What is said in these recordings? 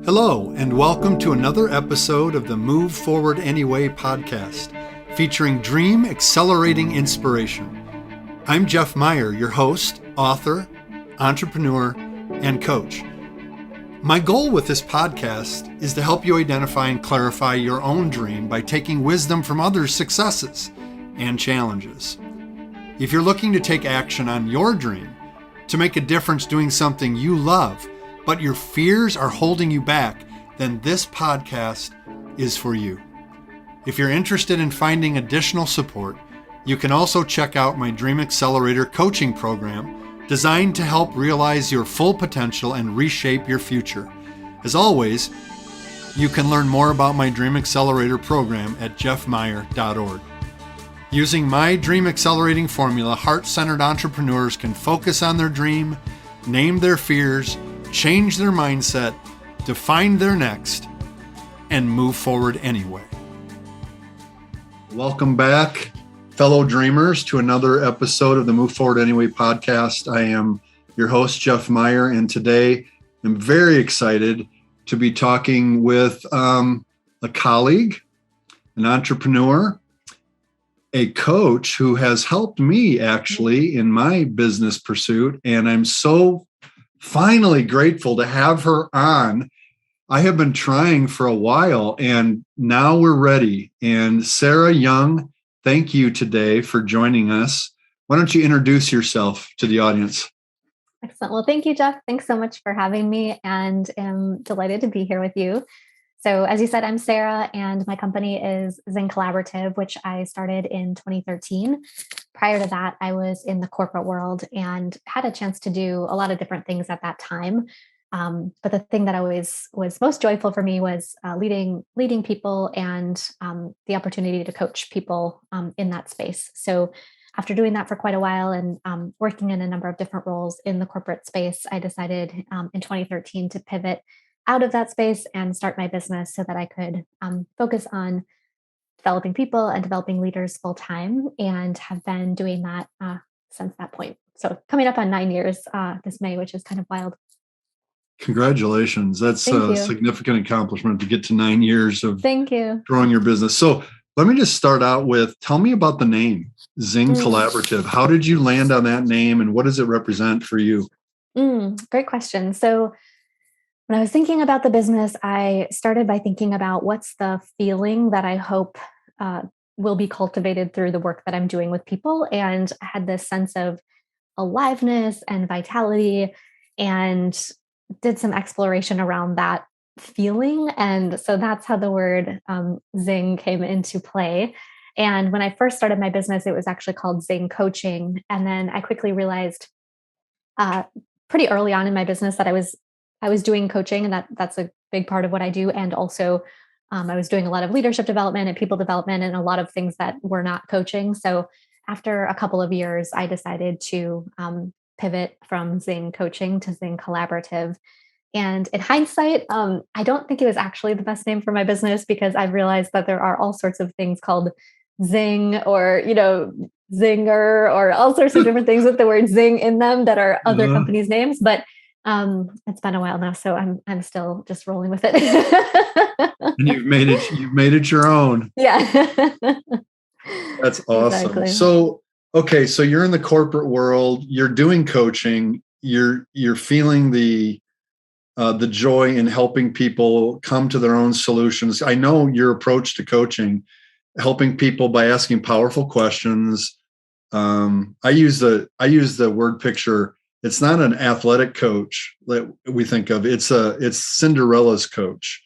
Hello, and welcome to another episode of the Move Forward Anyway podcast, featuring dream accelerating inspiration. I'm Jeff Meyer, your host, author, entrepreneur, and coach. My goal with this podcast is to help you identify and clarify your own dream by taking wisdom from others' successes and challenges. If you're looking to take action on your dream, to make a difference doing something you love, but your fears are holding you back, then this podcast is for you. If you're interested in finding additional support, you can also check out my Dream Accelerator coaching program designed to help realize your full potential and reshape your future. As always, you can learn more about my Dream Accelerator program at jeffmeyer.org. Using my Dream Accelerating formula, heart-centered entrepreneurs can focus on their dream, name their fears, change their mindset, define their next, and move forward anyway. Welcome back, fellow dreamers, to another episode of the Move Forward Anyway podcast. I am your host, Jeff Meyer, and today I'm very excited to be talking with a colleague, an entrepreneur, a coach who has helped me actually in my business pursuit, and I'm so finally grateful to have her on. I have been trying for a while, and now we're ready. And Sarah Young, thank you today for joining us. Why don't you introduce yourself to the audience? Excellent. Well, thank you, Jeff. Thanks so much for having me, and I'm delighted to be here with you. So as you said, I'm Sarah, and my company is Zing Collaborative, which I started in 2013. Prior to that, I was in the corporate world and had a chance to do a lot of different things at that time. But the thing that always was most joyful for me was leading people and the opportunity to coach people in that space. So after doing that for quite a while and working in a number of different roles in the corporate space, I decided in 2013 to pivot out of that space and start my business so that I could focus on developing people and developing leaders full time, and have been doing that since that point. So coming up on 9 years this May, which is kind of wild. Congratulations. That's a significant accomplishment to get to 9 years of growing your business. So let me just start out with, tell me about the name Zing Collaborative. How did you land on that name, and what does it represent for you? Great question. So when I was thinking about the business, I started by thinking about what's the feeling that I hope will be cultivated through the work that I'm doing with people. And I had this sense of aliveness and vitality, and did some exploration around that feeling. And so that's how the word Zing came into play. And when I first started my business, it was actually called Zing Coaching. And then I quickly realized pretty early on in my business that I was doing coaching, and that's a big part of what I do. And also I was doing a lot of leadership development and people development and a lot of things that were not coaching. So after a couple of years, I decided to pivot from Zing Coaching to Zing Collaborative. And in hindsight, I don't think it was actually the best name for my business, because I've realized that there are all sorts of things called Zing or, Zinger or all sorts of different things with the word Zing in them that are other companies' names. But it's been a while now, so I'm still just rolling with it. And you've made it your own. Yeah. That's awesome. Exactly. So, okay, so you're in the corporate world, you're doing coaching, you're feeling the joy in helping people come to their own solutions. I know your approach to coaching, helping people by asking powerful questions. I use the word picture. It's not an athletic coach that we think of. It's Cinderella's coach.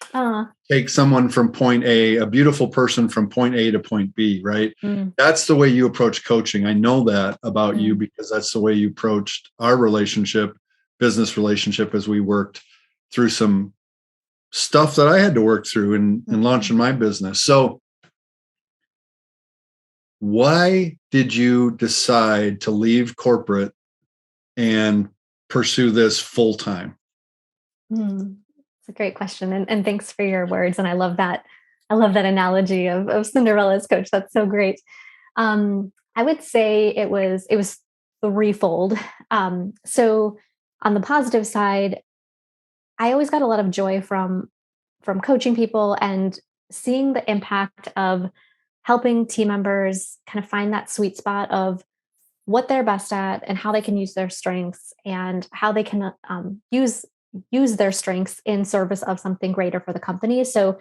Take someone from point A beautiful person from point A to point B, right? That's the way you approach coaching. I know that about you, because that's the way you approached our business relationship, as we worked through some stuff that I had to work through in launching my business. So why did you decide to leave corporate and pursue this full time? It's a great question. And thanks for your words. And I love that. I love that analogy of Cinderella's coach. That's so great. I would say it was threefold. So on the positive side, I always got a lot of joy from coaching people and seeing the impact of helping team members kind of find that sweet spot of what they're best at and how they can use their strengths and how they can use their strengths in service of something greater for the company. So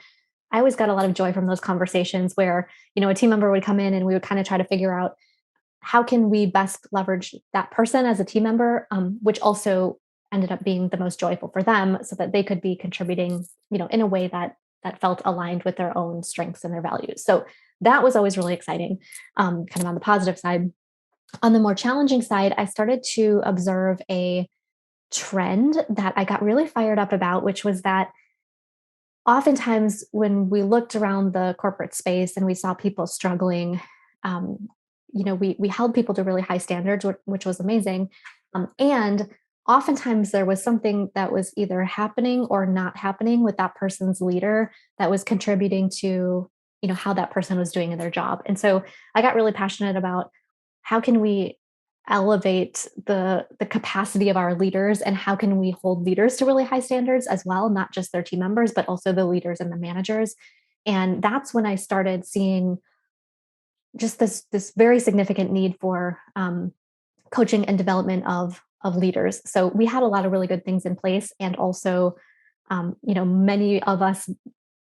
I always got a lot of joy from those conversations where, a team member would come in and we would kind of try to figure out how can we best leverage that person as a team member, which also ended up being the most joyful for them so that they could be contributing, in a way that felt aligned with their own strengths and their values. So that was always really exciting, kind of on the positive side. On the more challenging side, I started to observe a trend that I got really fired up about, which was that oftentimes when we looked around the corporate space and we saw people struggling, we held people to really high standards, which was amazing. And oftentimes there was something that was either happening or not happening with that person's leader that was contributing to, how that person was doing in their job. And so I got really passionate about how can we elevate the capacity of our leaders and how can we hold leaders to really high standards as well, not just their team members, but also the leaders and the managers. And that's when I started seeing just this very significant need for coaching and development of leaders. So we had a lot of really good things in place. And also, many of us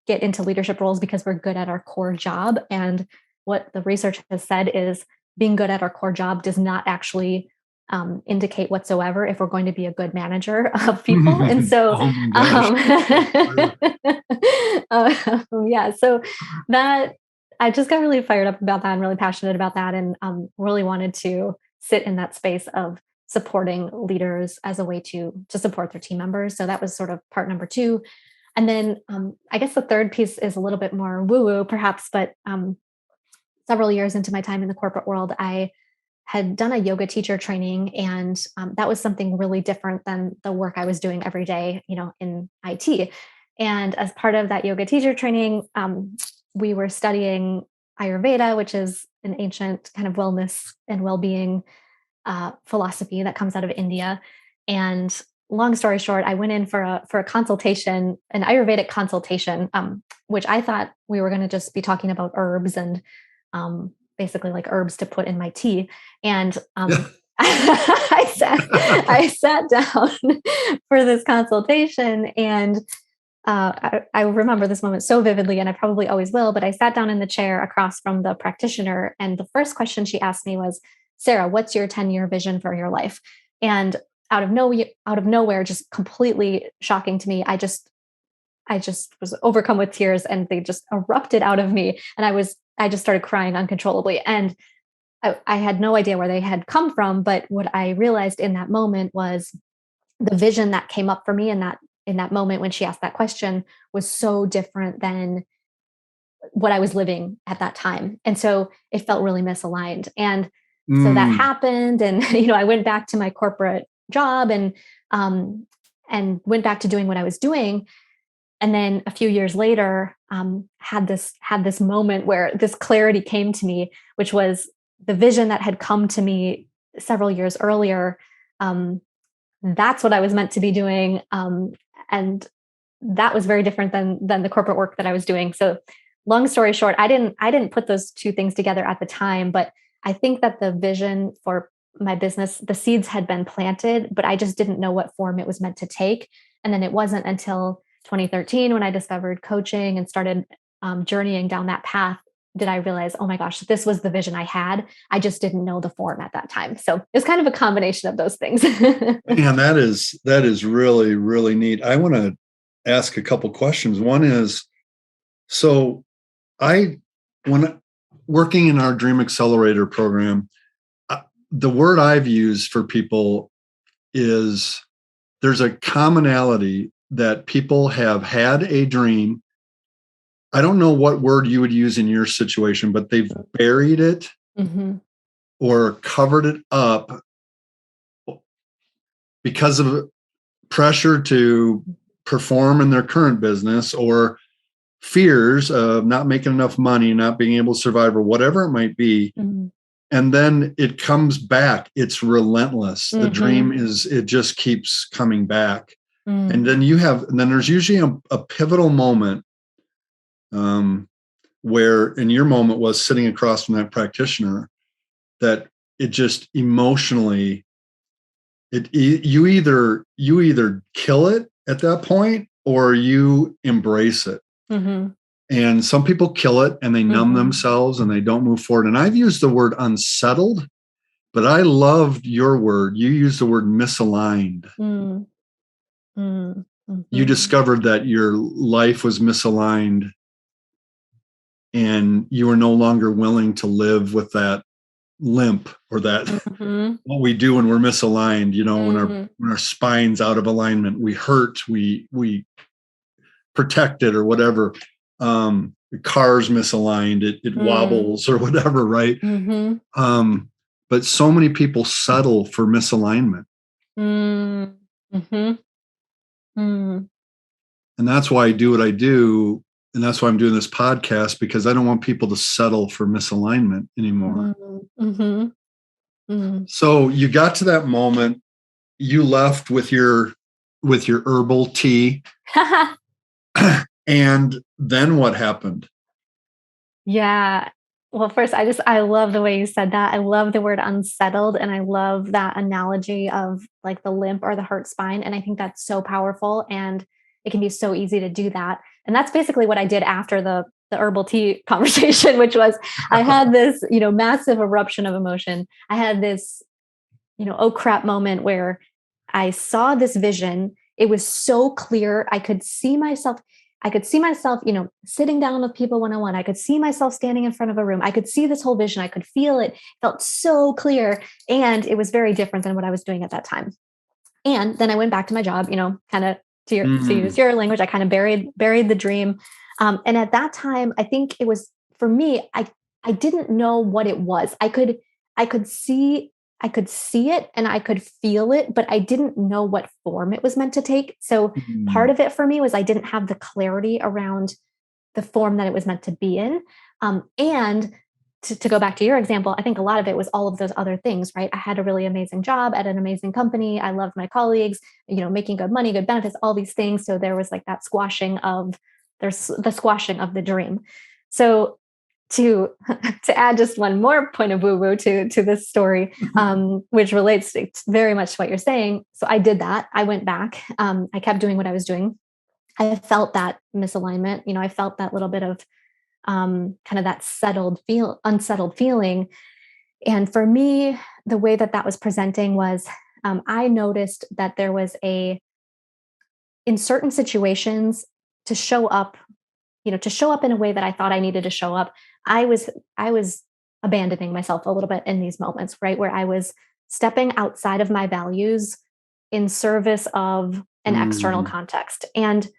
get into leadership roles because we're good at our core job. And what the research has said is being good at our core job does not actually indicate whatsoever if we're going to be a good manager of people. And so, so that I just got really fired up about that and really passionate about that, and really wanted to sit in that space of supporting leaders as a way to support their team members. So that was sort of part number 2. And then I guess the third piece is a little bit more woo-woo perhaps, but several years into my time in the corporate world, I had done a yoga teacher training, and that was something really different than the work I was doing every day, in IT. And as part of that yoga teacher training, we were studying Ayurveda, which is an ancient kind of wellness and well-being philosophy that comes out of India. And long story short, I went in for a consultation, an Ayurvedic consultation, which I thought we were going to just be talking about herbs and basically like herbs to put in my tea. And I sat down for this consultation, and I remember this moment so vividly, and I probably always will, but I sat down in the chair across from the practitioner, and the first question she asked me was, "Sarah, what's your 10-year vision for your life?" And out of nowhere, just completely shocking to me, I just was overcome with tears, and they just erupted out of me. And I just started crying uncontrollably. And I had no idea where they had come from. But what I realized in that moment was the vision that came up for me in that moment when she asked that question was so different than what I was living at that time. And so it felt really misaligned. And so that happened. And, I went back to my corporate job and went back to doing what I was doing. And then a few years later, had this moment where this clarity came to me, which was the vision that had come to me several years earlier. That's what I was meant to be doing, and that was very different than the corporate work that I was doing. So, long story short, I didn't put those two things together at the time, but I think that the vision for my business, the seeds had been planted, but I just didn't know what form it was meant to take. And then it wasn't until 2013 when I discovered coaching and started journeying down that path did I realize, oh my gosh, this was the vision I had. I just didn't know the form at that time. So it's kind of a combination of those things. And that is really, really neat. I want to ask a couple questions. One is, so when working in our Dream Accelerator program, the word I've used for people is there's a commonality that people have had a dream. I don't know what word you would use in your situation, but they've buried it or covered it up because of pressure to perform in their current business or fears of not making enough money, not being able to survive, or whatever it might be. And then it comes back. It's relentless. The dream it just keeps coming back. And then there's usually a pivotal moment where, in your moment was sitting across from that practitioner, that it just emotionally, you either kill it at that point or you embrace it. Mm-hmm. And some people kill it and they numb themselves and they don't move forward. And I've used the word unsettled, but I loved your word. You used the word misaligned. You discovered that your life was misaligned and you were no longer willing to live with that limp or that what we do when we're misaligned, when our spine's out of alignment, we hurt, we protect it or whatever. The car's misaligned, it wobbles or whatever, right? But so many people settle for misalignment. And that's why I do what I do. And that's why I'm doing this podcast, because I don't want people to settle for misalignment anymore. So you got to that moment, you left with your herbal tea. And then what happened? Yeah. Well, first, I love the way you said that. I love the word unsettled. And I love that analogy of like the limp or the hurt spine. And I think that's so powerful. And it can be so easy to do that. And that's basically what I did after the herbal tea conversation, which was I had this, massive eruption of emotion. I had this, oh crap moment where I saw this vision. It was so clear. I could see myself, sitting down with people one-on-one. I could see myself standing in front of a room. I could see this whole vision. I could feel it. It felt so clear. And it was very different than what I was doing at that time. And then I went back to my job, kind of to use your language. I kind of buried the dream. And at that time, I think it was, for me, I didn't know what it was. I could see it and I could feel it, but I didn't know what form it was meant to take. So part of it for me was I didn't have the clarity around the form that it was meant to be in. And to go back to your example, I think a lot of it was all of those other things, right? I had a really amazing job at an amazing company. I loved my colleagues, making good money, good benefits, all these things. So there was like that squashing of the dream. So to add just one more point of woo-woo to this story, which relates very much to what you're saying. So I did that. I went back. I kept doing what I was doing. I felt that misalignment. I felt that little bit of kind of that unsettled feeling. And for me, the way that was presenting was I noticed that there was in certain situations to show up in a way that I thought I needed to show up. I was abandoning myself a little bit in these moments, right? Where I was stepping outside of my values in service of an external context. And,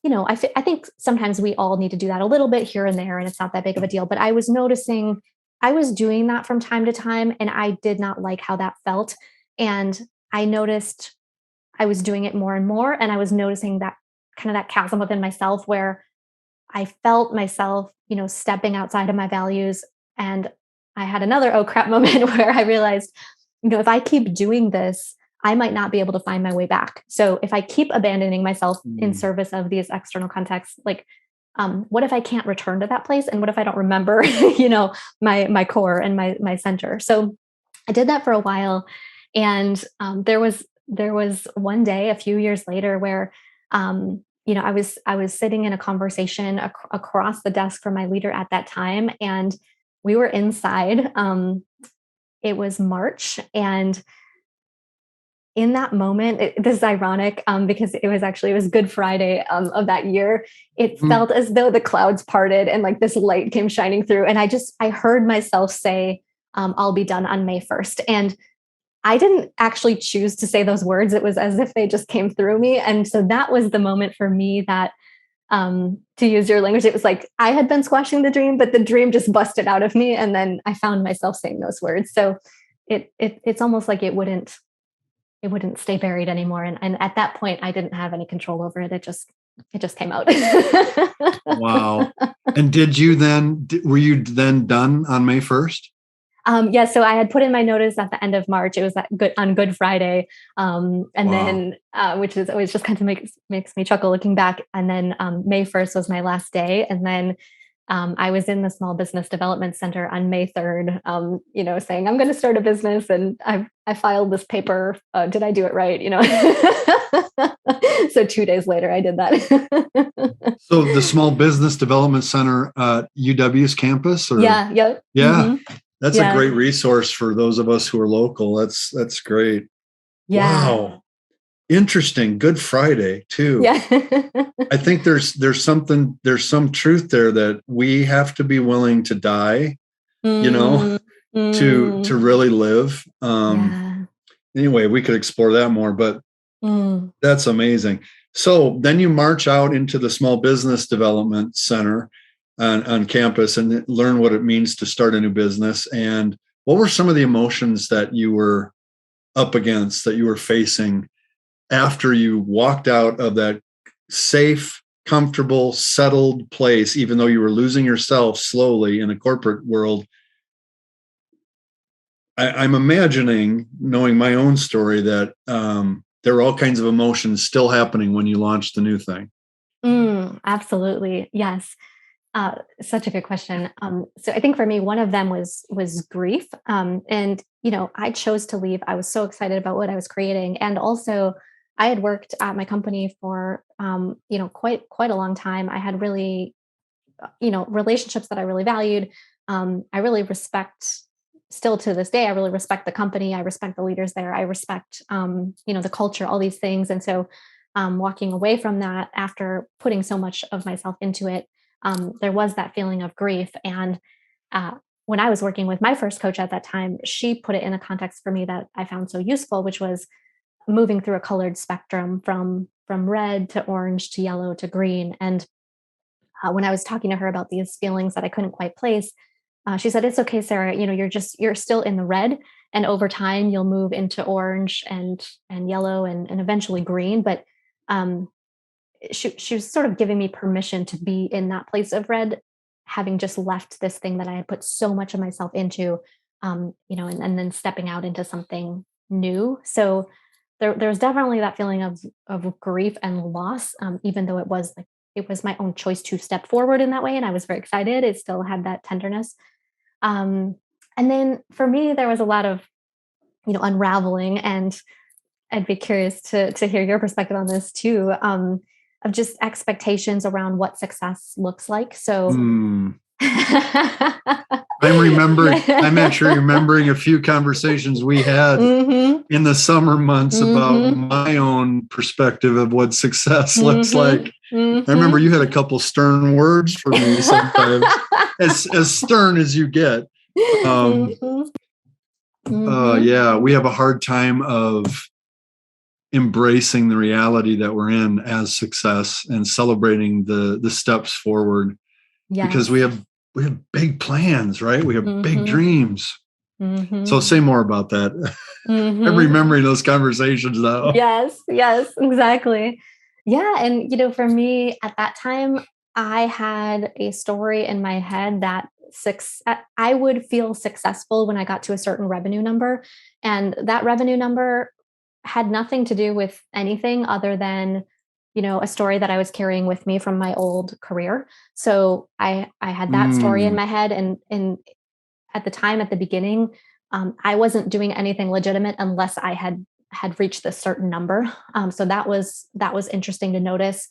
I think sometimes we all need to do that a little bit here and there, and it's not that big of a deal. But I was noticing I was doing that from time to time, and I did not like how that felt. And I noticed I was doing it more and more. And I was noticing that kind of that chasm within myself where I felt myself, stepping outside of my values. And I had another oh crap moment where I realized, if I keep doing this, I might not be able to find my way back. So if I keep abandoning myself in service of these external contexts, like, what if I can't return to that place? And what if I don't remember, my core and my center? So I did that for a while. And there was one day a few years later where, I was sitting in a conversation across the desk from my leader at that time, and we were inside. It was March, and in that moment, this is ironic because it was Good Friday of that year. It felt as though the clouds parted and like this light came shining through, and I heard myself say, "I'll be done on May 1st," and I didn't actually choose to say those words. It was as if they just came through me. And so that was the moment for me that, to use your language, it was like I had been squashing the dream, but the dream just busted out of me. And then I found myself saying those words. So it's almost like it wouldn't stay buried anymore. And at that point, I didn't have any control over it. It just came out. Wow. And were you then done on May 1st? Yeah, so I had put in my notice at the end of March. It was on Good Friday, and Wow. then which is always just kind of makes me chuckle looking back. And then May 1st was my last day, and then I was in the Small Business Development Center on May 3rd, saying I'm going to start a business, and I filed this paper. Did I do it right? So 2 days later, I did that. So the Small Business Development Center at UW's campus, or Yeah. Yep. yeah, that's a Yeah. great resource for those of us who are local. That's great. Yeah. Wow. Interesting. Good Friday too. Yeah. I think there's some truth there that we have to be willing to die, you know, Mm, to mm, really live. yeah. Anyway, we could explore that more, but Mm, that's amazing. So then you march out into the Small Business Development Center on campus and learn what it means to start a new business. And what were some of the emotions that you were up against, that you were facing after you walked out of that safe, comfortable, settled place, even though you were losing yourself slowly in a corporate world? I'm imagining, knowing my own story, that there were all kinds of emotions still happening when you launched the new thing. absolutely. Yes. Such a good question. So I think for me, one of them was grief. And I chose to leave. I was so excited about what I was creating, and also I had worked at my company for quite a long time. I had really relationships that I really valued. I really respect, still to this day, I really respect the company. I respect the leaders there. I respect the culture, all these things. And so walking away from that after putting so much of myself into it, there was that feeling of grief. And uh, when I was working with my first coach at that time, she put it in a context for me that I found so useful, which was moving through a colored spectrum from red to orange to yellow to green. And when I was talking to her about these feelings that I couldn't quite place, she said, "It's okay, Sarah. You're still in the red, and over time you'll move into orange and yellow and eventually green." But um, she was sort of giving me permission to be in that place of red, having just left this thing that I had put so much of myself into, and then stepping out into something new. So there's definitely that feeling of grief and loss, even though it was my own choice to step forward in that way, and I was very excited. It still had that tenderness. Um, and then for me, there was a lot of unraveling, and I'd be curious to hear your perspective on this too. Of just expectations around what success looks like. So, Hmm. yeah. I'm actually remembering a few conversations we had Mm-hmm. in the summer months about Mm-hmm. my own perspective of what success looks like. Mm-hmm. I remember Mm-hmm. you had a couple stern words for me sometimes, as stern as you get. Mm-hmm. Mm-hmm. Yeah, we have a hard time of embracing the reality that we're in as success and celebrating the steps forward, because Yes. we have big plans, right? We have big Mm-hmm. dreams. Mm-hmm. So say more about that. I'm Mm-hmm. remembering those conversations now. Yes, yes, exactly. Yeah, and for me at that time, I had a story in my head that I would feel successful when I got to a certain revenue number, and that revenue number had nothing to do with anything other than a story that I was carrying with me from my old career. So I had that story in Mm, my head, and at the time, at the beginning, I wasn't doing anything legitimate unless I had reached this certain number. So that was interesting to notice.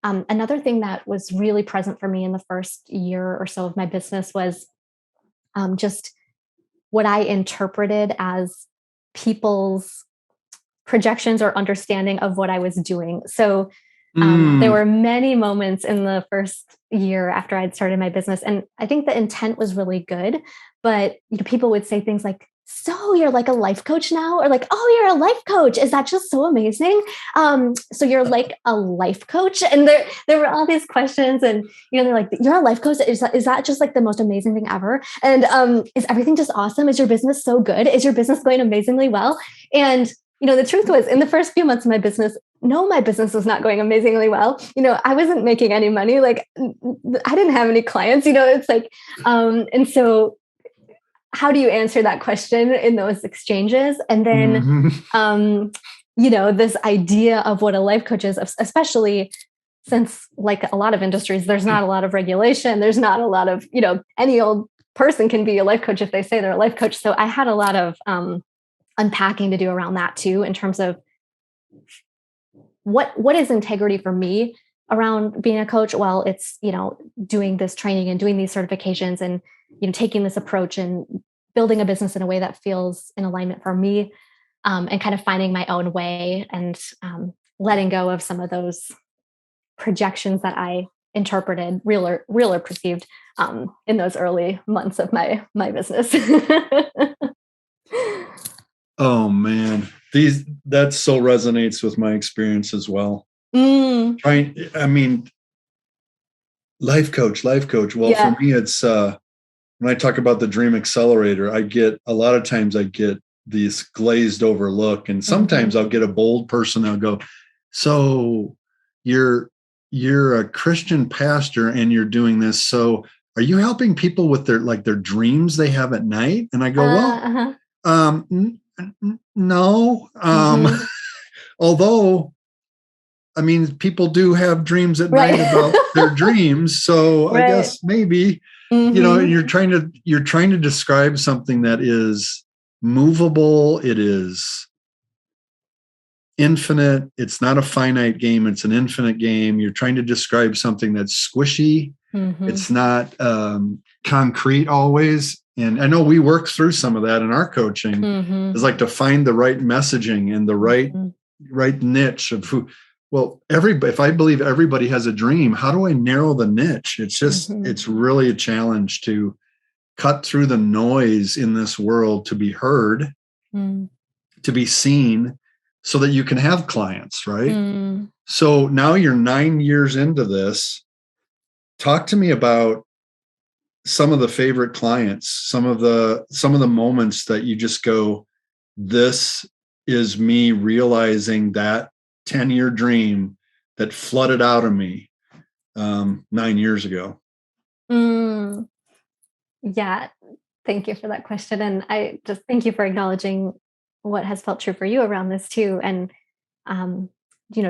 Another thing that was really present for me in the first year or so of my business was just what I interpreted as people's projections or understanding of what I was doing. So there mm, were many moments in the first year after I'd started my business, and I think the intent was really good. But people would say things like, "So you're like a life coach now," or like, "Oh, you're a life coach. Is that just so amazing? So you're like a life coach?" And there were all these questions, and they're like, "You're a life coach. Is that just like the most amazing thing ever? And is everything just awesome? Is your business so good? Is your business going amazingly well?" And the truth was, in the first few months of my business, no, my business was not going amazingly well. I wasn't making any money. Like, I didn't have any clients. It's like, and so how do you answer that question in those exchanges? And then, this idea of what a life coach is, especially since, like a lot of industries, there's not a lot of regulation. There's not a lot of, any old person can be a life coach if they say they're a life coach. So I had a lot of unpacking to do around that too, in terms of what is integrity for me around being a coach. Well, it's, doing this training and doing these certifications and, taking this approach and building a business in a way that feels in alignment for me, and kind of finding my own way and letting go of some of those projections that I interpreted, real or perceived, in those early months of my business. Oh man, that so resonates with my experience as well. Life coach. Well, yeah. For me, it's when I talk about the Dream Accelerator, I get this glazed over look, and sometimes I'll get a bold person. I'll go, "So you're a Christian pastor and you're doing this. So are you helping people with their dreams they have at night?" And I go, no. Although, people do have dreams at night about their dreams. So I guess maybe, you're trying to describe something that is movable. It is infinite. It's not a finite game. It's an infinite game. You're trying to describe something that's squishy. It's not concrete always. And I know we work through some of that in our coaching. It's like to find the right messaging and the right niche of who. Well, if I believe everybody has a dream, how do I narrow the niche? It's just, it's really a challenge to cut through the noise in this world to be heard, to be seen, so that you can have clients, right? So now you're 9 years into this. Talk to me about some of the favorite clients, some of the moments that you just go, this is me realizing that 10-year dream that flooded out of me 9 years ago. Yeah. Thank you for that question. And I just thank you for acknowledging what has felt true for you around this too. And,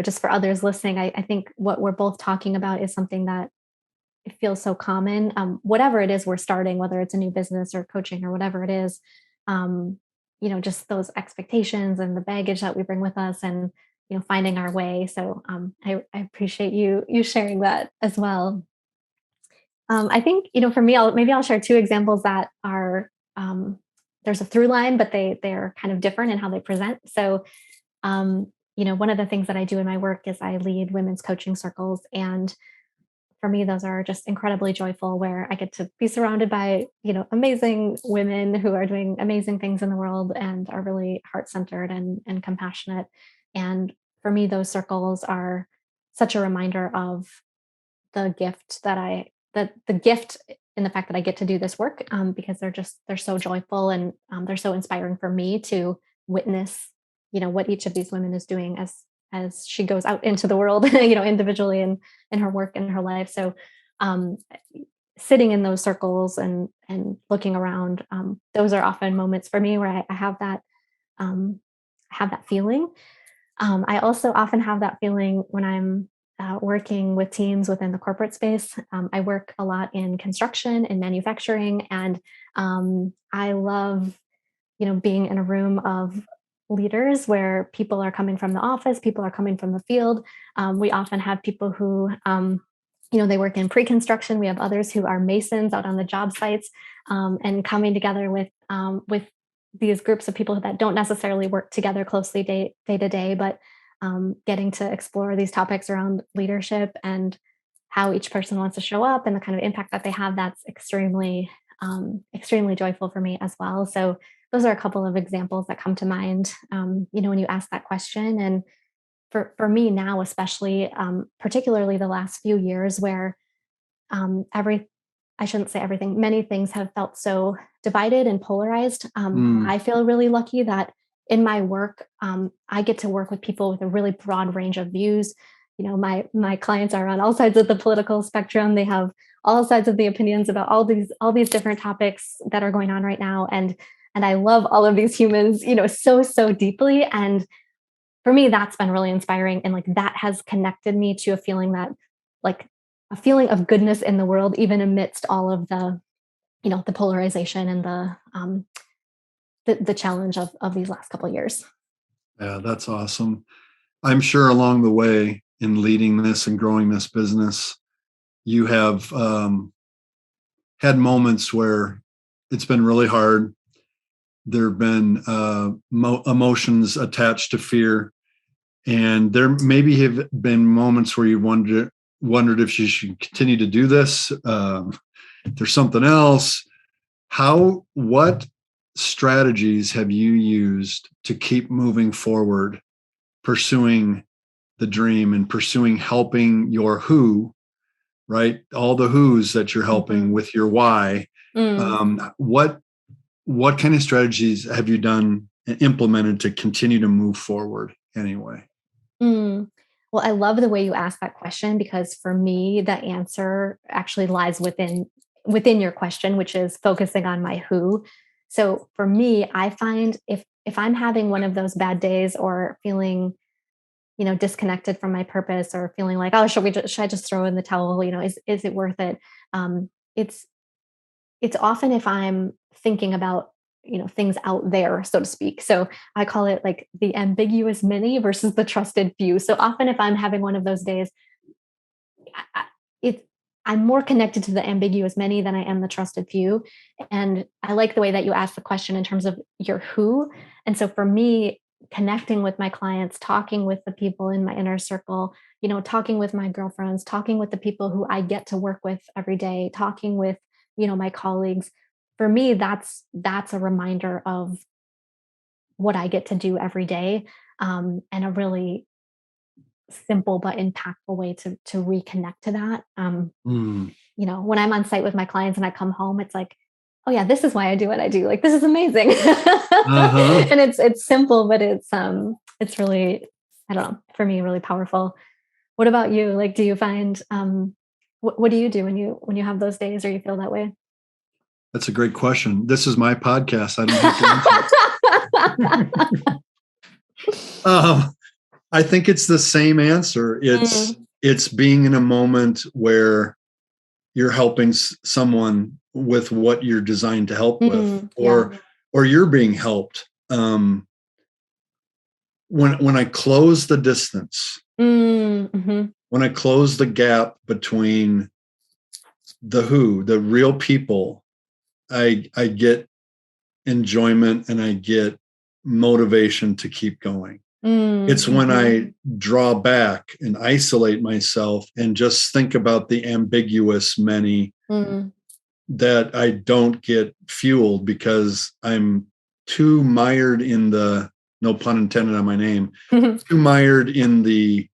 just for others listening, I think what we're both talking about is something that it feels so common. Whatever it is we're starting, whether it's a new business or coaching or whatever it is, just those expectations and the baggage that we bring with us and, finding our way. So I appreciate you sharing that as well. I think, for me, I'll share two examples that are, there's a through line, but they're kind of different in how they present. So, one of the things that I do in my work is I lead women's coaching circles. And for me, those are just incredibly joyful, where I get to be surrounded by, amazing women who are doing amazing things in the world and are really heart-centered and compassionate. And for me, those circles are such a reminder of the gift the gift in the fact that I get to do this work, because they're so joyful and they're so inspiring for me to witness, what each of these women is doing as she goes out into the world, individually and in her work and her life. So sitting in those circles and looking around, those are often moments for me where I have that feeling. I also often have that feeling when I'm working with teams within the corporate space. I work a lot in construction and manufacturing, and I love, being in a room of leaders where people are coming from the office, people are coming from the field. We often have people who, they work in pre-construction. We have others who are masons out on the job sites, and coming together with these groups of people that don't necessarily work together closely day to day, but getting to explore these topics around leadership and how each person wants to show up and the kind of impact that they have. That's extremely joyful for me as well. So those are a couple of examples that come to mind, when you ask that question. And for me now, especially, particularly the last few years where I shouldn't say everything, many things have felt so divided and polarized. I feel really lucky that in my work, I get to work with people with a really broad range of views, my clients are on all sides of the political spectrum. They have all sides of the opinions about all these different topics that are going on right now. And I love all of these humans, so deeply. And for me, that's been really inspiring. And like that has connected me to a feeling of goodness in the world, even amidst all of the polarization and the challenge of these last couple of years. Yeah, that's awesome. I'm sure along the way in leading this and growing this business, you have had moments where it's been really hard. There have been emotions attached to fear. And there maybe have been moments where you wondered if you should continue to do this. If there's something else. What strategies have you used to keep moving forward, pursuing the dream and pursuing helping your who, right? All the who's that you're helping with your why. What kind of strategies have you done and implemented to continue to move forward anyway? Well, I love the way you asked that question, because for me, the answer actually lies within your question, which is focusing on my who. So for me, I find if I'm having one of those bad days or feeling, disconnected from my purpose, or feeling like, oh, should I just throw in the towel? Is it worth it? It's often if I'm thinking about things out there, so to speak. So I call it like the ambiguous many versus the trusted few. So often if I'm having one of those days, I- it's I'm more connected to the ambiguous many than I am the trusted few. And I like the way that you asked the question in terms of your who. And so for me, connecting with my clients, talking with the people in my inner circle, talking with my girlfriends, talking with the people who I get to work with every day, talking with, my colleagues. For me, that's a reminder of what I get to do every day, and a really simple but impactful way to reconnect to that. When I'm on site with my clients and I come home, it's like, oh yeah, this is why I do what I do. Like, this is amazing. And it's simple, but it's really, I don't know, for me, really powerful. What about you? Like, do you find, what do you do when you have those days or you feel that way? That's a great question. This is my podcast. I don't have to answer. I think it's the same answer. It's being in a moment where you're helping someone with what you're designed to help with, or you're being helped. When I close the distance, when I close the gap between the real people, I get enjoyment and I get motivation to keep going. It's when I draw back and isolate myself and just think about the ambiguous many that I don't get fueled, because I'm too mired in the, no pun intended on my name, too mired in the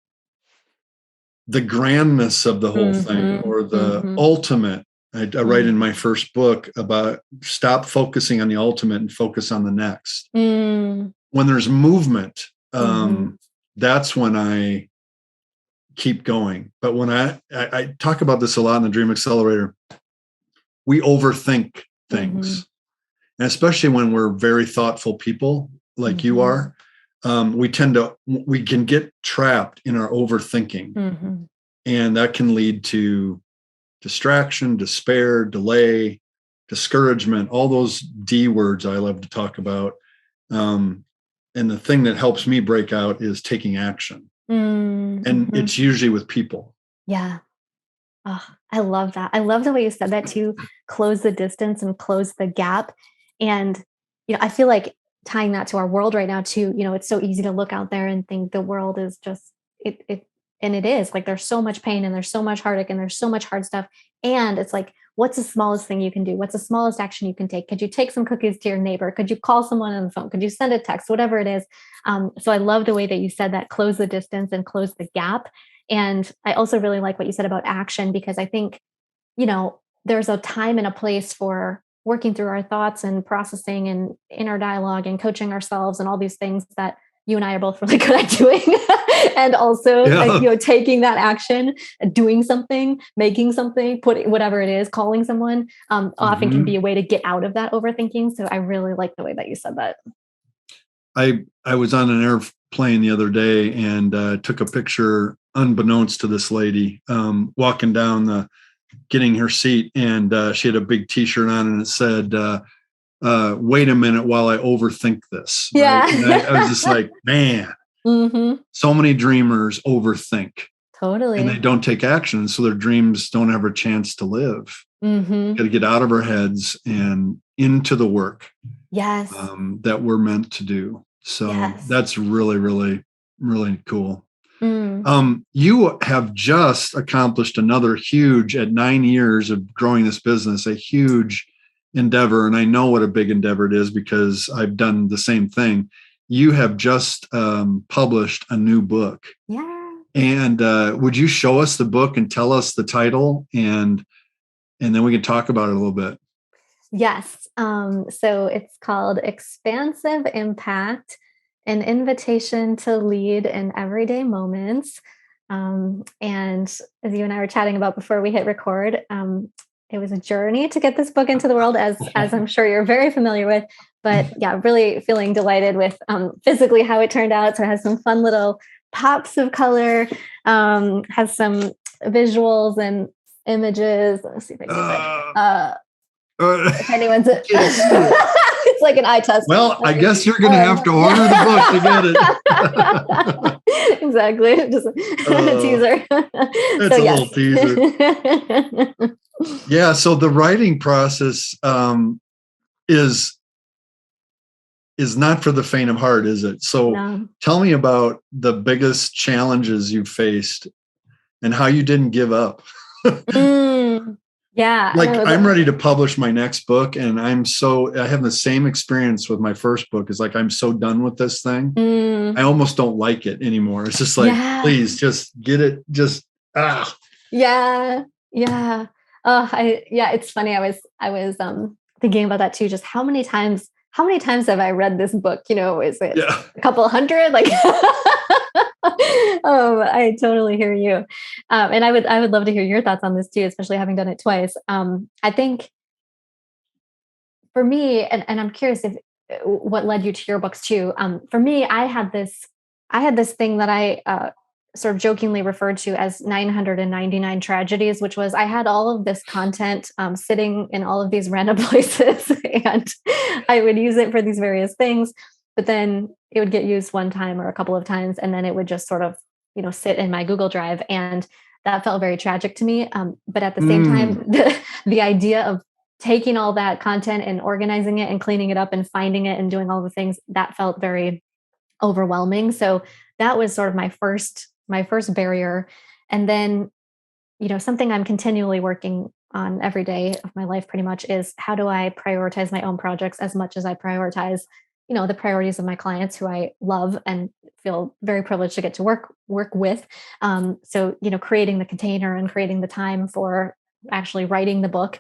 grandness of the whole thing, or the ultimate. I write in my first book about stop focusing on the ultimate and focus on the next. When there's movement, that's when I keep going. But when I talk about this a lot in the Dream Accelerator, we overthink things. And especially when we're very thoughtful people like you are, we can get trapped in our overthinking. And that can lead to distraction, despair, delay, discouragement, all those D words I love to talk about. And the thing that helps me break out is taking action. And it's usually with people. Yeah. Oh, I love that. I love the way you said that too. Close the distance and close the gap. And, I feel like tying that to our world right now too, it's so easy to look out there and think the world is just and it is like, there's so much pain and there's so much heartache and there's so much hard stuff. And it's like, what's the smallest thing you can do? What's the smallest action you can take? Could you take some cookies to your neighbor? Could you call someone on the phone? Could you send a text? Whatever it is. So I love the way that you said that, close the distance and close the gap. And I also really like what you said about action, because I think, there's a time and a place for working through our thoughts and processing and inner dialogue and coaching ourselves and all these things that you and I are both really good at doing. And also, taking that action, doing something, making something, putting whatever it is, calling someone, often can be a way to get out of that overthinking. So I really like the way that you said that. I was on an airplane the other day and took a picture unbeknownst to this lady walking down getting her seat, and she had a big T-shirt on and it said, wait a minute while I overthink this. Yeah. Right? And I was just like, man, so many dreamers overthink. Totally. And they don't take action. So their dreams don't have a chance to live. Got to get out of our heads and into the work that we're meant to do. So that's really, really, really cool. You have just accomplished another huge, at 9 years of growing this business, a huge endeavor. And I know what a big endeavor it is because I've done the same thing. You have just published a new book. Yeah. And would you show us the book and tell us the title, and then we can talk about it a little bit? Yes. So it's called Expansive Impact, an invitation to lead in everyday moments. And as you and I were chatting about before we hit record, it was a journey to get this book into the world, as I'm sure you're very familiar with. But yeah, really feeling delighted with physically how it turned out. So it has some fun little pops of color, has some visuals and images. Let's see if I can if anyone's it's like an eye test. Well, I guess you're going to have to order the book to get it. Exactly. Just a teaser. It's a little teaser. Yeah. So the writing process is not for the faint of heart, is it? So tell me about the biggest challenges you faced and how you didn't give up. Yeah. Like I'm ready to publish my next book, and I have the same experience with my first book. It's like, I'm so done with this thing. I almost don't like it anymore. It's just like, please just get it. Yeah. Yeah. It's funny. I was thinking about that too. Just how many times have I read this book? Is it a couple hundred? Like, I totally hear you. And I would love to hear your thoughts on this too, especially having done it twice. I think for me, and I'm curious what led you to your books too. For me, I had this thing that I sort of jokingly referred to as 999 tragedies, which was I had all of this content sitting in all of these random places, and I would use it for these various things, but then it would get used one time or a couple of times, and then it would just sort of, sit in my Google Drive. And that felt very tragic to me. But at the same time, the idea of taking all that content and organizing it and cleaning it up and finding it and doing all the things, that felt very overwhelming. So that was sort of my first barrier. And then, something I'm continually working on every day of my life pretty much is, how do I prioritize my own projects as much as I prioritize, the priorities of my clients who I love and feel very privileged to get to work with. So, creating the container and creating the time for actually writing the book.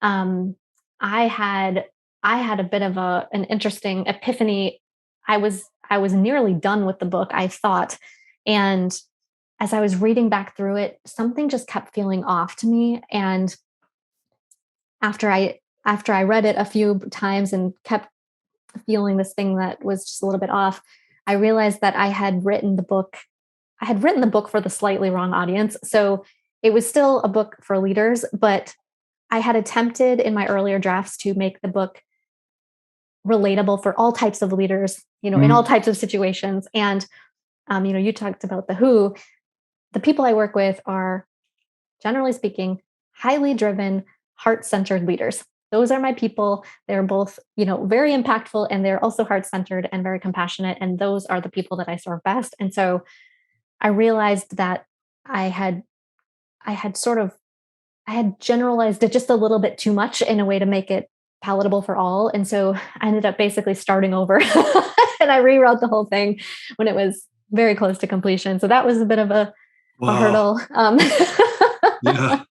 I had a bit of an interesting epiphany. I was nearly done with the book, I thought. And as I was reading back through it, something just kept feeling off to me. And after I read it a few times and kept feeling this thing that was just a little bit off, I realized that I had written the book for the slightly wrong audience. So it was still a book for leaders, but I had attempted in my earlier drafts to make the book relatable for all types of leaders, in all types of situations. And, you talked about the who. The people I work with are, generally speaking, highly driven, heart-centered leaders. Those are my people. They're both, very impactful, and they're also heart-centered and very compassionate. And those are the people that I serve best. And so I realized that I had generalized it just a little bit too much in a way to make it palatable for all. And so I ended up basically starting over and I rewrote the whole thing when it was very close to completion. So that was a bit of a hurdle. Yeah.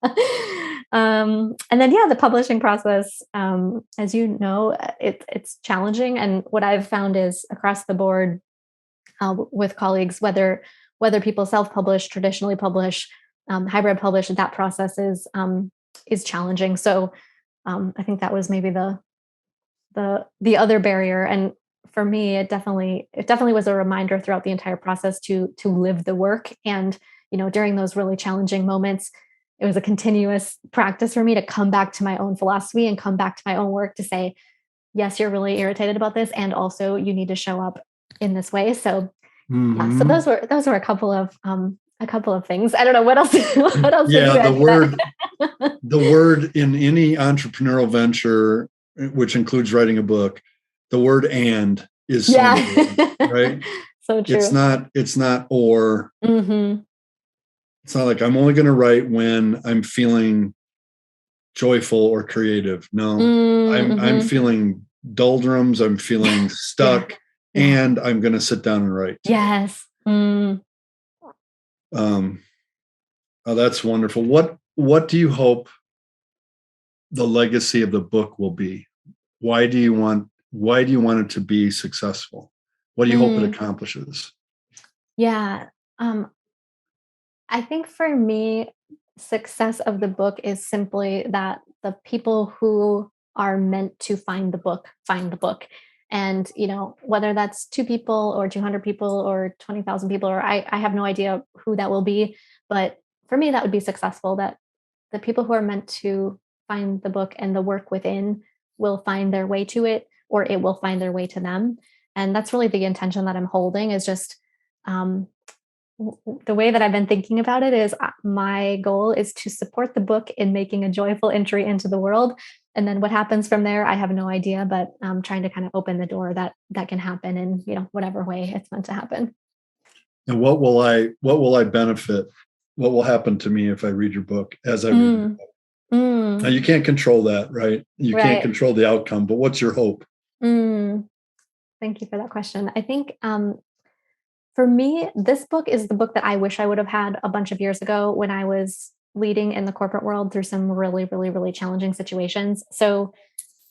And then, the publishing process, as you know, it's challenging. And what I've found is across the board, with colleagues, whether people self-publish, traditionally publish, hybrid publish, that process is challenging. So I think that was maybe the other barrier. And for me, it definitely was a reminder throughout the entire process to live the work. And during those really challenging moments, it was a continuous practice for me to come back to my own philosophy and come back to my own work to say, yes, you're really irritated about this, and also you need to show up in this way. So yeah, so those were a couple of things. I don't know what else. What else? Yeah, the word in any entrepreneurial venture, which includes writing a book, the word "and" is so important, right? So true. It's not or. Mm-hmm. It's not like I'm only going to write when I'm feeling joyful or creative. No, Mm-hmm. I'm feeling doldrums. I'm feeling stuck, and I'm going to sit down and write. Yes. Mm. Oh, that's wonderful. What do you hope the legacy of the book will be? Why do you want it to be successful? What do you hope it accomplishes? Yeah. I think for me, success of the book is simply that the people who are meant to find the book find the book. And, whether that's 2 people or 200 people or 20,000 people, or I have no idea who that will be. But for me, that would be successful, that the people who are meant to find the book and the work within will find their way to it, or it will find their way to them. And that's really the intention that I'm holding, is just, the way that I've been thinking about it is, my goal is to support the book in making a joyful entry into the world. And then what happens from there, I have no idea, but I'm trying to kind of open the door that can happen in, whatever way it's meant to happen. And what will I benefit? What will happen to me if I read your book as I read your book? Now, you can't control that, right? You can't control the outcome, but what's your hope? Thank you for that question. I think, for me, this book is the book that I wish I would have had a bunch of years ago when I was leading in the corporate world through some really, really, really challenging situations. So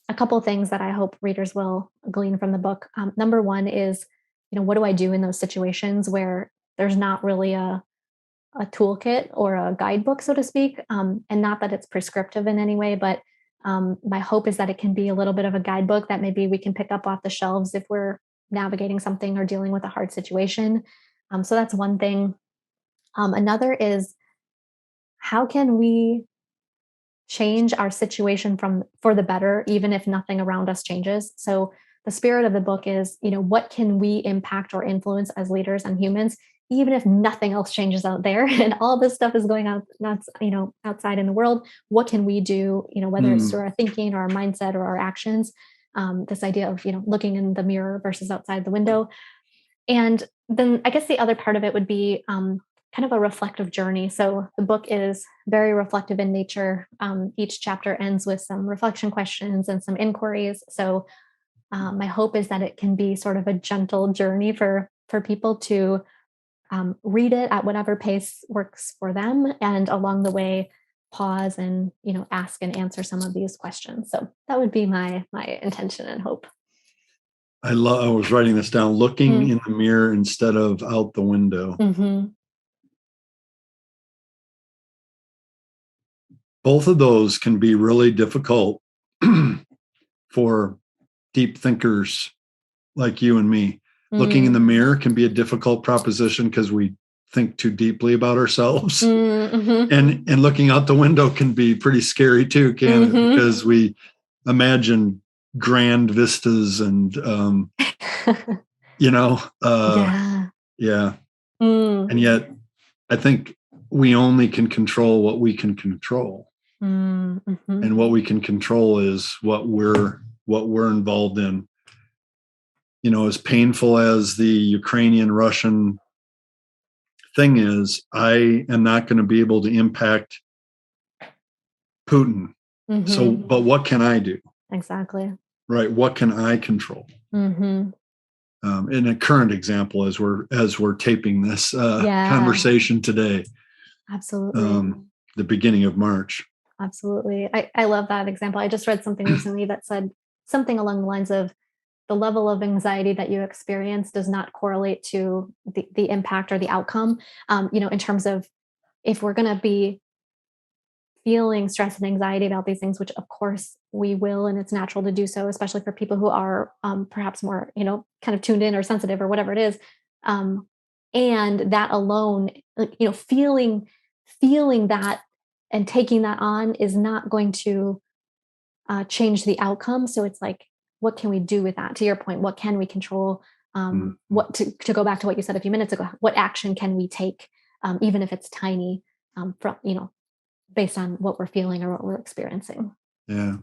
a couple of things that I hope readers will glean from the book. Number one is, what do I do in those situations where there's not really a toolkit or a guidebook, so to speak, and not that it's prescriptive in any way, but my hope is that it can be a little bit of a guidebook that maybe we can pick up off the shelves if we're navigating something or dealing with a hard situation. So that's one thing. Another is, how can we change our situation for the better, even if nothing around us changes? So the spirit of the book is, what can we impact or influence as leaders and humans, even if nothing else changes out there and all this stuff is going on, outside in the world? What can we do, whether it's through our thinking or our mindset or our actions? This idea of, looking in the mirror versus outside the window. And then I guess the other part of it would be, kind of a reflective journey. So the book is very reflective in nature. Each chapter ends with some reflection questions and some inquiries. So my hope is that it can be sort of a gentle journey for people to read it at whatever pace works for them, and along the way pause and ask and answer some of these questions. So that would be my intention and hope. I was writing this down: looking in the mirror instead of out the window. Both of those can be really difficult for deep thinkers like you and me. Looking in the mirror can be a difficult proposition because we think too deeply about ourselves. And looking out the window can be pretty scary too, can it? Because we imagine grand vistas and, And yet I think we only can control what we can control. And what we can control is what we're involved in. As painful as the Ukrainian-Russian thing is, I am not going to be able to impact Putin. So, but what can I do? Exactly. Right. What can I control? In a current example, as we're taping this conversation today. Absolutely. The beginning of March. Absolutely. I love that example. I just read something recently that said something along the lines of, the level of anxiety that you experience does not correlate to the impact or the outcome. In terms of, if we're going to be feeling stress and anxiety about these things, which of course we will, and it's natural to do so, especially for people who are perhaps more, kind of tuned in or sensitive or whatever it is. And that alone, feeling that and taking that on is not going to change the outcome. So it's like, what can we do with that? To your point, what can we control? What to go back to what you said a few minutes ago, what action can we take, even if it's tiny, from, based on what we're feeling or what we're experiencing. Yeah.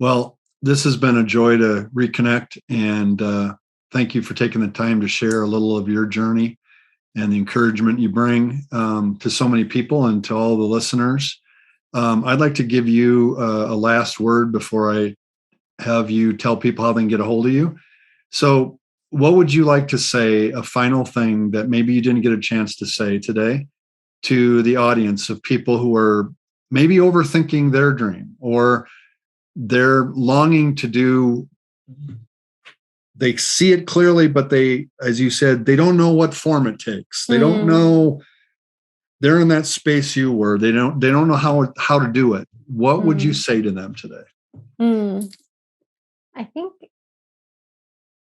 Well, this has been a joy to reconnect, and thank you for taking the time to share a little of your journey and the encouragement you bring to so many people and to all the listeners. I'd like to give you a last word before I have you tell people how they can get a hold of you. So what would you like to say, a final thing that maybe you didn't get a chance to say today, to the audience of people who are maybe overthinking their dream, or they're longing to do, they see it clearly, but they, as you said, they don't know what form it takes. They don't know, they're in that space you were, they don't know how to do it. What would you say to them today? I think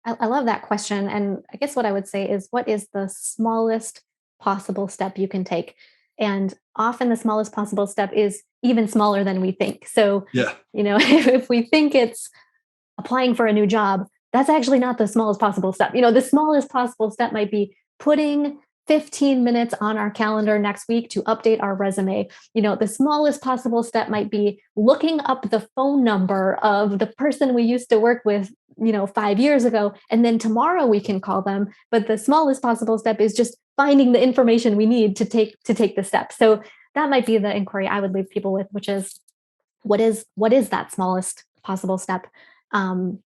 I love that question. And I guess what I would say is, what is the smallest possible step you can take? And often the smallest possible step is even smaller than we think. So, if we think it's applying for a new job, that's actually not the smallest possible step. The smallest possible step might be putting 15 minutes on our calendar next week to update our resume. The smallest possible step might be looking up the phone number of the person we used to work with, 5 years ago, and then tomorrow we can call them. But the smallest possible step is just finding the information we need to take the step. So that might be the inquiry I would leave people with, which is, what is that smallest possible step? And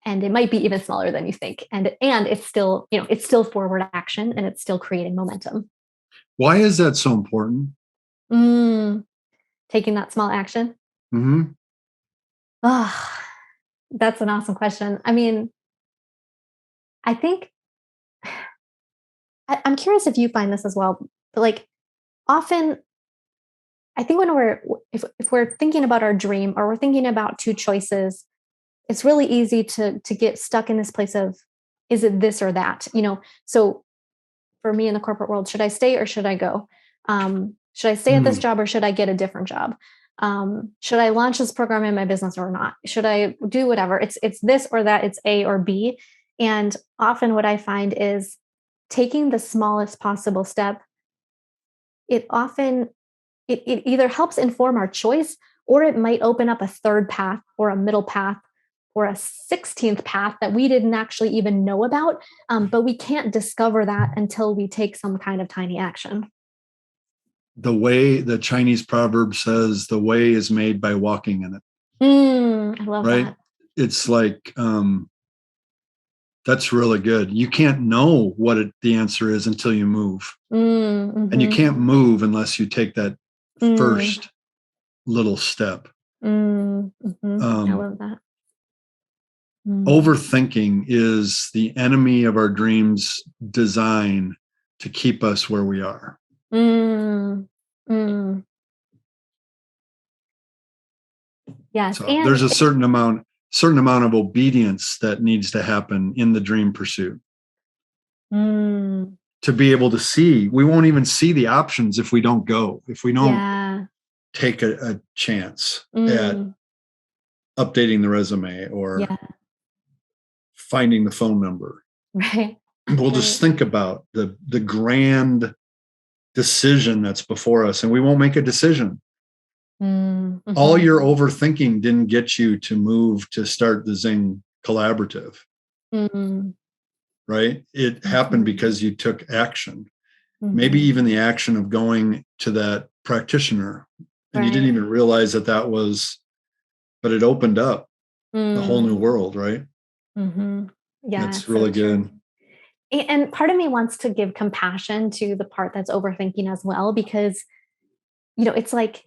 it might be even smaller than you think. And it's still, it's still forward action, and it's still creating momentum. Why is that so important? Taking that small action. That's an awesome question. I mean, I think I'm curious if you find this as well. But like, often, I think when if we're thinking about our dream, or we're thinking about two choices, it's really easy to get stuck in this place of, is it this or that? So for me in the corporate world, should I stay or should I go? Should I stay at this job or should I get a different job? Should I launch this program in my business or not? Should I do whatever? It's this or that, it's A or B. And often what I find is, taking the smallest possible step, it either helps inform our choice, or it might open up a third path or a middle path or a 16th path that we didn't actually even know about. But we can't discover that until we take some kind of tiny action. The way the Chinese proverb says, the way is made by walking in it. I love that. It's like, that's really good. You can't know what the answer is until you move. And you can't move unless you take that first little step. I love that. Overthinking is the enemy of our dreams, design to keep us where we are. Yes. So there's a certain amount of obedience that needs to happen in the dream pursuit. To be able to see, we won't even see the options if we don't go, if we don't take a chance at updating the resume or finding the phone number. Right. We'll just think about the grand decision that's before us, and we won't make a decision. All your overthinking didn't get you to move to start the Zing Collaborative. Right? It happened because you took action. Maybe even the action of going to that practitioner, and you didn't even realize that was, but it opened up a whole new world, right? Yeah, that's really good. And part of me wants to give compassion to the part that's overthinking as well, because, it's like,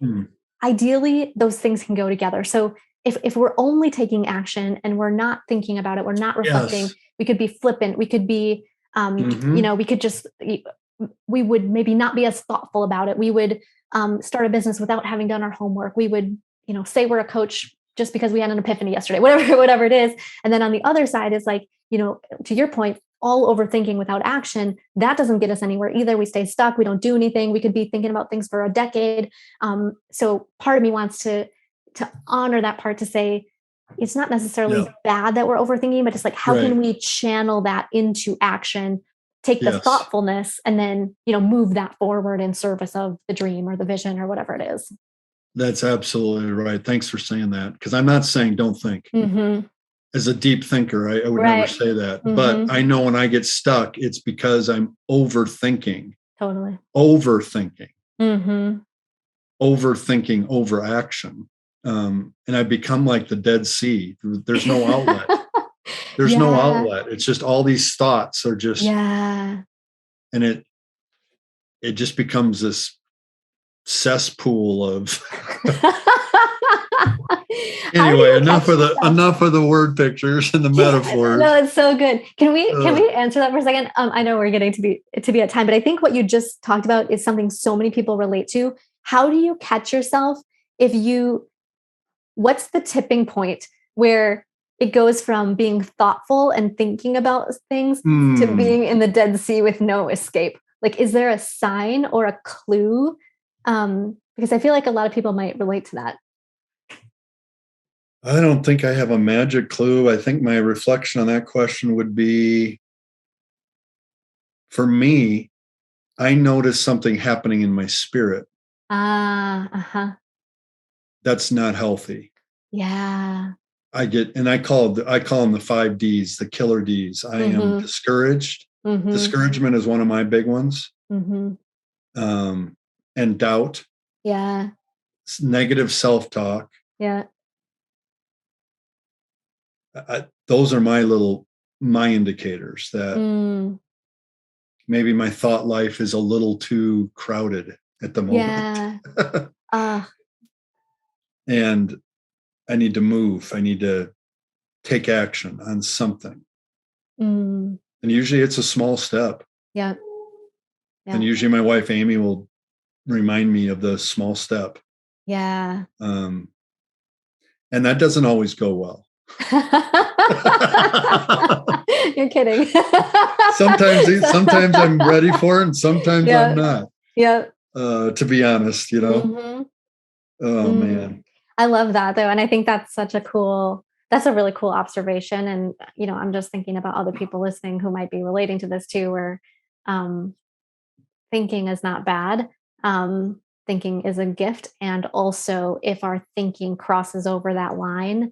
ideally those things can go together. So if we're only taking action and we're not thinking about it, we're not reflecting, Yes. we could be flippant, we could be, we could just, we would maybe not be as thoughtful about it. We would start a business without having done our homework. We would, say we're a coach just because we had an epiphany yesterday, whatever it is. And then on the other side is like, to your point, all overthinking without action, that doesn't get us anywhere either. We stay stuck. We don't do anything. We could be thinking about things for a decade. So part of me wants to honor that part, to say it's not necessarily bad that we're overthinking, but just like, how can we channel that into action, take the thoughtfulness, and then, move that forward in service of the dream or the vision or whatever it is. That's absolutely right. Thanks for saying that. Because I'm not saying don't think. Mm-hmm. As a deep thinker, I would never say that. Mm-hmm. But I know when I get stuck, it's because I'm overthinking. Totally. Overthinking. Mm-hmm. Overthinking over action. And I become like the Dead Sea. There's no outlet. There's no outlet. It's just all these thoughts are just, and it just becomes this cesspool of anyway, enough of the word pictures and the metaphors. No, it's so good. Can we answer that for a second? I know we're getting to be at time, but I think what you just talked about is something so many people relate to. How do you catch yourself what's the tipping point where it goes from being thoughtful and thinking about things to being in the Dead Sea with no escape? Like, is there a sign or a clue? Because I feel like a lot of people might relate to that. I don't think I have a magic clue. I think my reflection on that question would be, for me, I notice something happening in my spirit. That's not healthy. Yeah. I call them the 5 Ds, the killer Ds. I am discouraged. Mm-hmm. Discouragement is one of my big ones. Mm-hmm. And doubt. Yeah. Negative self-talk. Yeah. Those are my indicators that maybe my thought life is a little too crowded at the moment. Yeah. And I need to move. I need to take action on something. And usually it's a small step. Yeah. And usually my wife, Amy, will remind me of the small step. Yeah. And that doesn't always go well. You're kidding. Sometimes I'm ready for it and sometimes I'm not. Yeah. To be honest, Oh man. I love that though. And I think that's that's a really cool observation. And, I'm just thinking about other people listening who might be relating to this too, where thinking is not bad. Thinking is a gift. And also if our thinking crosses over that line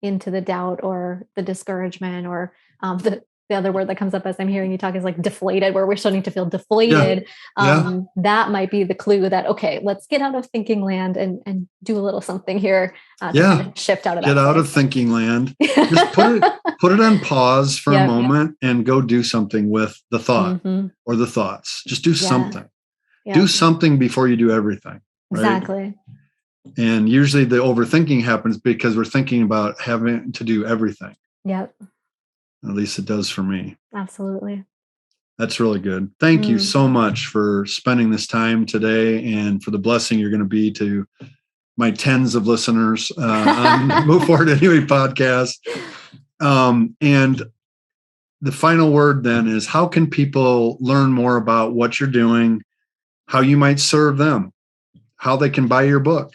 into the doubt or the discouragement or the other word that comes up as I'm hearing you talk is like deflated, where we're starting to feel deflated. That might be the clue that, okay, let's get out of thinking land and do a little something here to kind of shift out of that. Get out of thinking land. Just put it on pause for a moment and go do something with the thought or the thoughts. Just do something. Do something before you do everything. Right? Exactly. And usually the overthinking happens because we're thinking about having to do everything. Yep. At least it does for me. Absolutely. That's really good. Thank you so much for spending this time today and for the blessing you're going to be to my tens of listeners on Move Forward Anyway podcast. And the final word then is, how can people learn more about what you're doing, how you might serve them, how they can buy your book?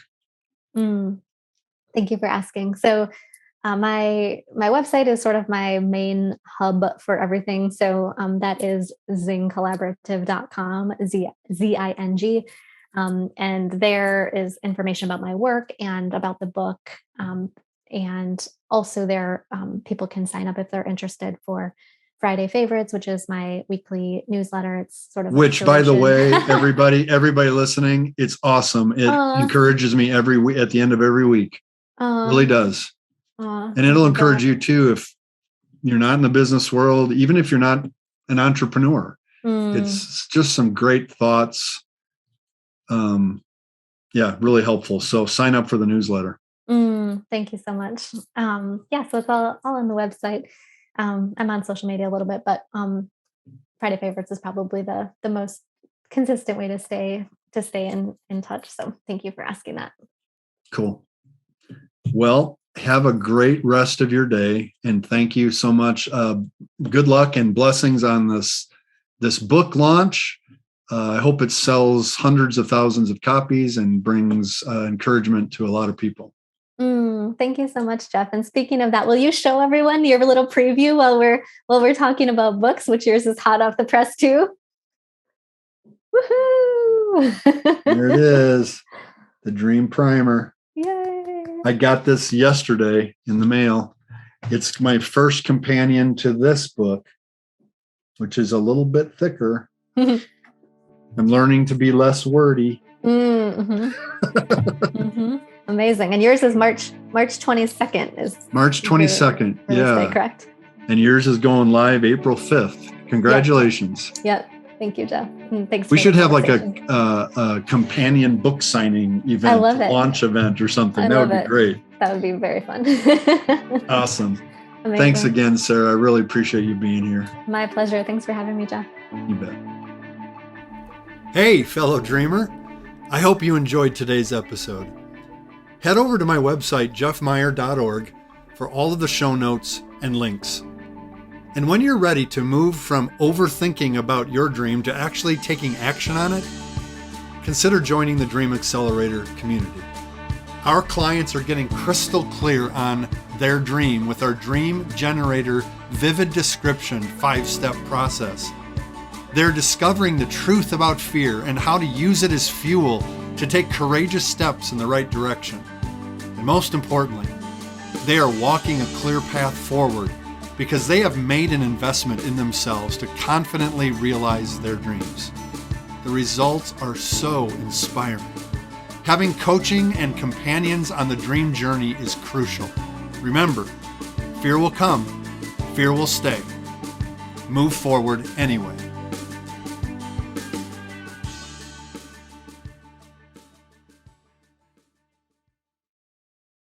Thank you for asking. So my website is sort of my main hub for everything. So that is zingcollaborative.com, Zing. And there is information about my work and about the book. And also there, people can sign up if they're interested for Friday Favorites, which is my weekly newsletter. It's sort of by the way, everybody listening, it's awesome. It encourages me every week at the end of every week. Really does. And it'll encourage you too if you're not in the business world, even if you're not an entrepreneur. It's just some great thoughts. Really helpful. So sign up for the newsletter. Thank you so much. Yeah, so it's all on the website. I'm on social media a little bit, but Friday favorites is probably the most consistent way to stay in touch. So thank you for asking that. Cool. Well, have a great rest of your day, and thank you so much. Good luck and blessings on this book launch. I hope it sells hundreds of thousands of copies and brings encouragement to a lot of people. Thank you so much, Jeff. And speaking of that, will you show everyone your little preview while we're talking about books, which yours is hot off the press too? Woohoo! There it is, the Dream Primer. Yay! I got this yesterday in the mail. It's my first companion to this book, which is a little bit thicker. I'm learning to be less wordy. Amazing. And yours is March 22nd. Is March 22nd. Yeah. Correct. And yours is going live April 5th. Congratulations. Yep. Thank you, Jeff. Thanks. We should have like a companion book signing event, I love it. Launch event or something. That would be great. That would be very fun. Awesome. Amazing. Thanks again, Sarah. I really appreciate you being here. My pleasure. Thanks for having me, Jeff. You bet. Hey, fellow dreamer. I hope you enjoyed today's episode. Head over to my website, jeffmeyer.org, for all of the show notes and links. And when you're ready to move from overthinking about your dream to actually taking action on it, consider joining the Dream Accelerator community. Our clients are getting crystal clear on their dream with our Dream Generator Vivid Description 5-step process. They're discovering the truth about fear and how to use it as fuel to take courageous steps in the right direction. And most importantly, they are walking a clear path forward because they have made an investment in themselves to confidently realize their dreams. The results are so inspiring. Having coaching and companions on the dream journey is crucial. Remember, fear will come, fear will stay. Move forward anyway.